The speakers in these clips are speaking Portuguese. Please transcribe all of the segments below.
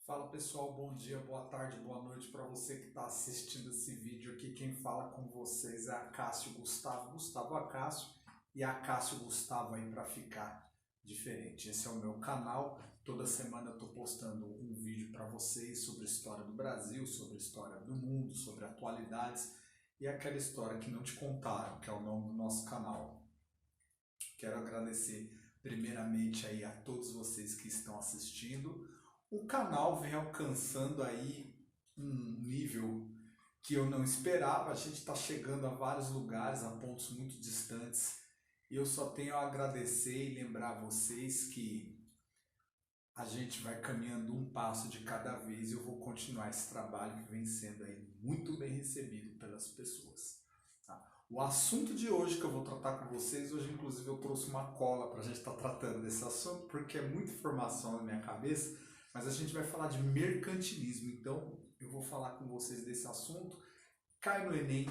Fala pessoal, bom dia, boa tarde, boa noite para você que está assistindo esse vídeo aqui. Quem fala com vocês é Acácio Gustavo, Gustavo Acácio e Acácio Gustavo aí para ficar diferente. Esse é o meu canal, toda semana eu estou postando um vídeo para vocês sobre a história do Brasil, sobre a história do mundo, sobre atualidades e aquela história que não te contaram, que é o nome do nosso canal. Quero agradecer primeiramente aí a todos vocês que estão assistindo. O canal vem alcançando aí um nível que eu não esperava. A gente está chegando a vários lugares, a pontos muito distantes. E eu só tenho a agradecer e lembrar vocês que a gente vai caminhando um passo de cada vez e eu vou continuar esse trabalho que vem sendo aí muito bem recebido pelas pessoas. Tá? O assunto de hoje que eu vou tratar com vocês, hoje inclusive eu trouxe uma cola para a gente estar tratando desse assunto, porque é muita informação na minha cabeça. Mas a gente vai falar de mercantilismo, então eu vou falar com vocês desse assunto. Cai no Enem,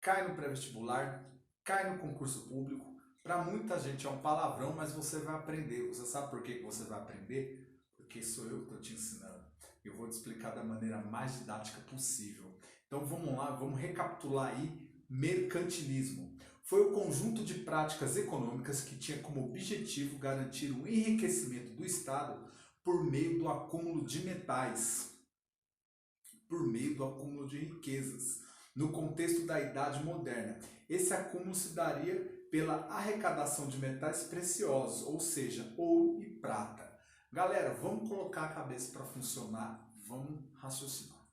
cai no pré-vestibular, cai no concurso público. Para muita gente é um palavrão, mas você vai aprender. Você sabe por que você vai aprender? Porque sou eu que estou te ensinando. Eu vou te explicar da maneira mais didática possível. Então vamos lá, vamos recapitular aí. Mercantilismo foi o conjunto de práticas econômicas que tinha como objetivo garantir o enriquecimento do Estado por meio do acúmulo de metais, por meio do acúmulo de riquezas, no contexto da Idade Moderna. Esse acúmulo se daria pela arrecadação de metais preciosos, ou seja, ouro e prata. Galera, vamos colocar a cabeça para funcionar, vamos raciocinar.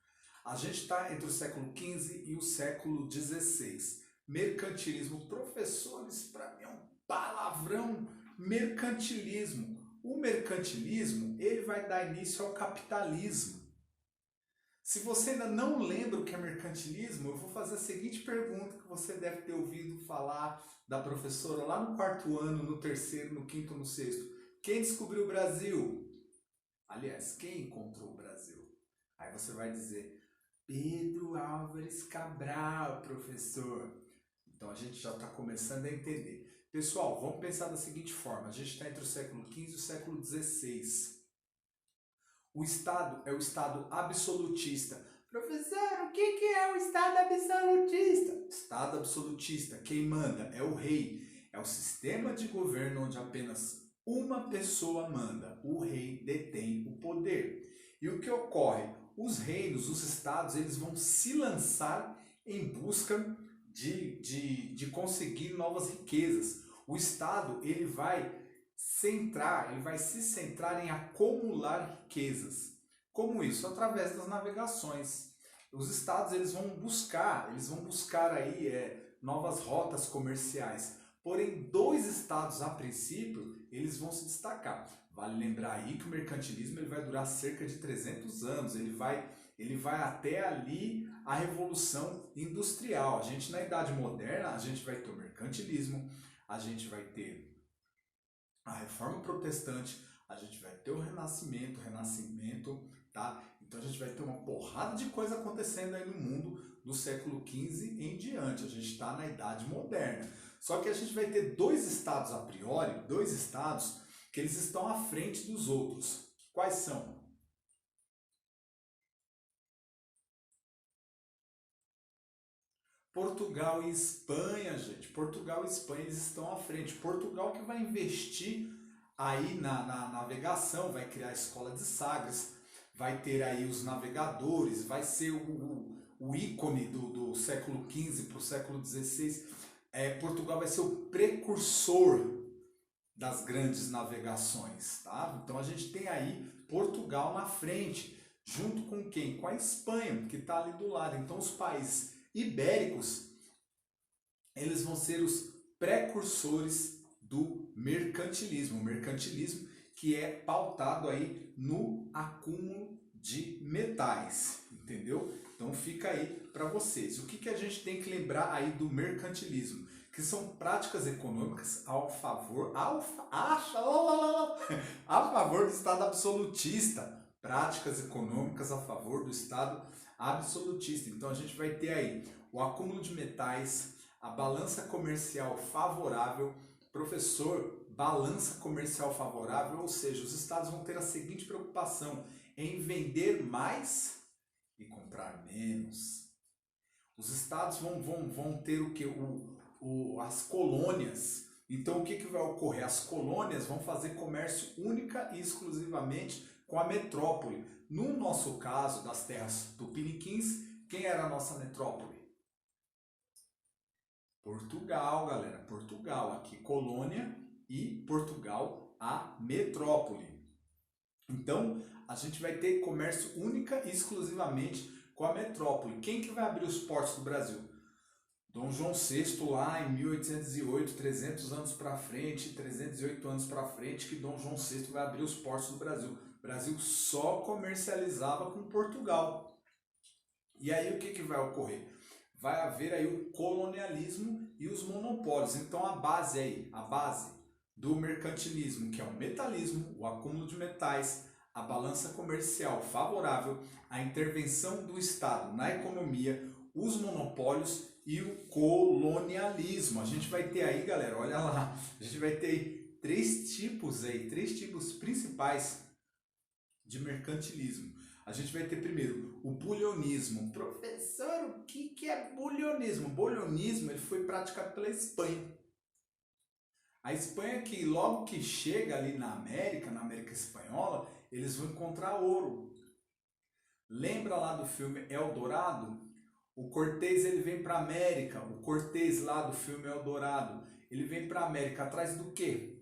A gente está entre o século XV e o século XVI. Mercantilismo, professores, para mim é um palavrão. Mercantilismo. O mercantilismo, ele vai dar início ao capitalismo. Se você ainda não lembra o que é mercantilismo, eu vou fazer a seguinte pergunta que você deve ter ouvido falar da professora lá no quarto ano, no terceiro, no quinto, no sexto. Quem descobriu o Brasil? Aliás, quem encontrou o Brasil? Aí você vai dizer, Pedro Álvares Cabral, professor. Então a gente já está começando a entender. Pessoal, vamos pensar da seguinte forma, a gente está entre o século XV e o século XVI. O Estado é o Estado absolutista. Professor, o que é o Estado absolutista? Estado absolutista, quem manda é o rei. É o sistema de governo onde apenas uma pessoa manda. O rei detém o poder. E o que ocorre? Os reinos, os estados, eles vão se lançar em busca de conseguir novas riquezas. O Estado ele vai se centrar em acumular riquezas. Como isso? Através das navegações. Os estados eles vão buscar aí novas rotas comerciais. Porém, dois estados a princípio eles vão se destacar. Vale lembrar aí que o mercantilismo ele vai durar cerca de 300 anos. Ele vai até ali a Revolução Industrial. A gente na Idade Moderna a gente vai ter o mercantilismo, a gente vai ter a Reforma Protestante, a gente vai ter o Renascimento, tá? Então a gente vai ter uma porrada de coisa acontecendo aí no mundo do século XV em diante. A gente está na Idade Moderna. Só que a gente vai ter dois estados a priori, dois estados que eles estão à frente dos outros. Quais são? Portugal e Espanha, gente. Portugal e Espanha eles estão à frente. Portugal que vai investir aí na navegação, vai criar a escola de Sagres, vai ter aí os navegadores, vai ser o ícone do século XV para o século XVI. Portugal vai ser o precursor das grandes navegações, tá? Então a gente tem aí Portugal na frente, junto com quem? Com a Espanha, que está ali do lado. Então os países ibéricos, eles vão ser os precursores do mercantilismo. O mercantilismo que é pautado aí no acúmulo de metais, entendeu? Então fica aí para vocês. O que a gente tem que lembrar aí do mercantilismo? Que são práticas econômicas a favor do Estado absolutista. Práticas econômicas a favor do Estado absolutista. Então a gente vai ter aí o acúmulo de metais, a balança comercial favorável. Professor, balança comercial favorável, ou seja, os estados vão ter a seguinte preocupação em vender mais e comprar menos. Os estados vão ter o que? As colônias. Então o que vai ocorrer? As colônias vão fazer comércio única e exclusivamente com a metrópole. No nosso caso, das terras tupiniquins, quem era a nossa metrópole? Portugal, galera. Portugal, aqui colônia e Portugal a metrópole. Então a gente vai ter comércio única e exclusivamente com a metrópole. Quem que vai abrir os portos do Brasil? Dom João VI lá em 1808, 300 anos para frente, 308 anos para frente, que Dom João VI vai abrir os portos do Brasil. O Brasil só comercializava com Portugal. E aí o que vai ocorrer? Vai haver aí o colonialismo e os monopólios. Então a base do mercantilismo, que é o metalismo, o acúmulo de metais, a balança comercial favorável, a intervenção do Estado na economia, os monopólios e o colonialismo. A gente vai ter aí, galera, olha lá, a gente vai ter três tipos principais de mercantilismo. A gente vai ter primeiro o bulionismo. Professor, o que é bulionismo? O bulionismo ele foi praticado pela Espanha. A Espanha que logo que chega ali na América Espanhola, eles vão encontrar ouro. Lembra lá do filme Eldorado? O Cortês ele vem para a América, o Cortês lá do filme Eldorado, ele vem para a América atrás do quê?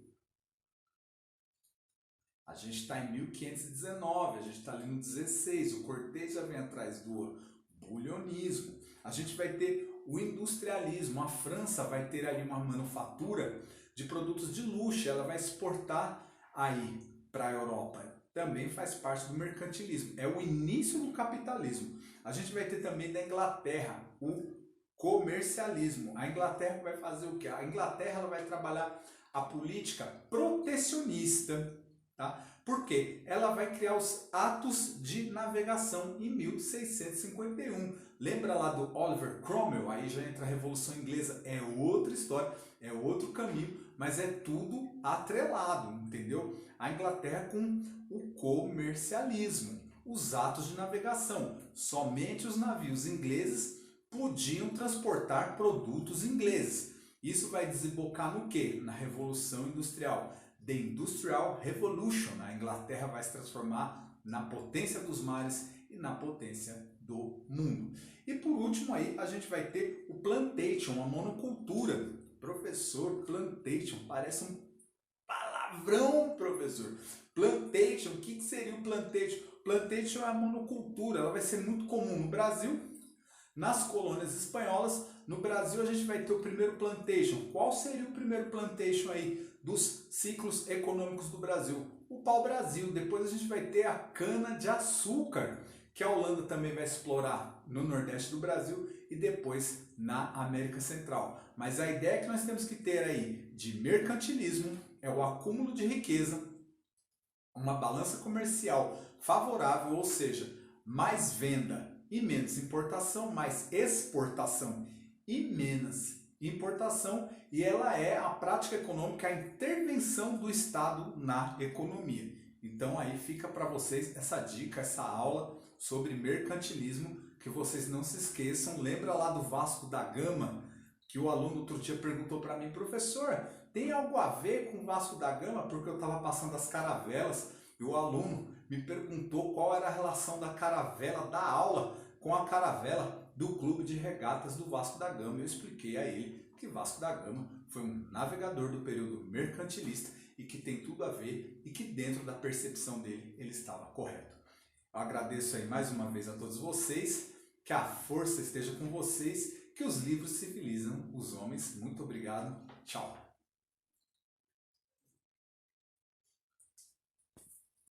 A gente está em 1519, a gente está ali no 16, o Cortês já vem atrás do bulionismo. A gente vai ter o industrialismo, a França vai ter ali uma manufatura de produtos de luxo, ela vai exportar aí para a Europa. Também faz parte do mercantilismo, é o início do capitalismo. A gente vai ter também da Inglaterra o comercialismo. A Inglaterra vai fazer o quê? A Inglaterra ela vai trabalhar a política protecionista. Tá? Por quê? Ela vai criar os atos de navegação em 1651. Lembra lá do Oliver Cromwell? Aí já entra a Revolução Inglesa. É outra história, é outro caminho, mas é tudo atrelado, entendeu? A Inglaterra com o comercialismo, os atos de navegação. Somente os navios ingleses podiam transportar produtos ingleses. Isso vai desembocar no quê? Na Revolução Industrial. The Industrial Revolution. A Inglaterra vai se transformar na potência dos mares e na potência do mundo. E por último aí a gente vai ter o plantation, a monocultura. Professor, plantation, parece um palavrão, professor. Plantation, o que seria o plantation? Plantation é a monocultura, ela vai ser muito comum no Brasil, nas colônias espanholas. No Brasil a gente vai ter o primeiro plantation. Qual seria o primeiro plantation aí dos ciclos econômicos do Brasil? O pau-brasil. Depois a gente vai ter a cana-de-açúcar, que a Holanda também vai explorar no Nordeste do Brasil e depois na América Central. Mas a ideia que nós temos que ter aí de mercantilismo é o acúmulo de riqueza, uma balança comercial favorável, ou seja, mais venda e menos importação, mais exportação e menos importação, e ela é a prática econômica, a intervenção do Estado na economia. Então aí fica para vocês essa dica, essa aula sobre mercantilismo, que vocês não se esqueçam. Lembra lá do Vasco da Gama, que o aluno outro dia perguntou para mim: professor, tem algo a ver com o Vasco da Gama? Porque eu estava passando as caravelas e o aluno me perguntou qual era a relação da caravela da aula com a caravela do Clube de Regatas do Vasco da Gama. Eu expliquei a ele que Vasco da Gama foi um navegador do período mercantilista e que tem tudo a ver e que dentro da percepção dele ele estava correto. Eu agradeço aí mais uma vez a todos vocês, que a força esteja com vocês, que os livros civilizam os homens. Muito obrigado, tchau!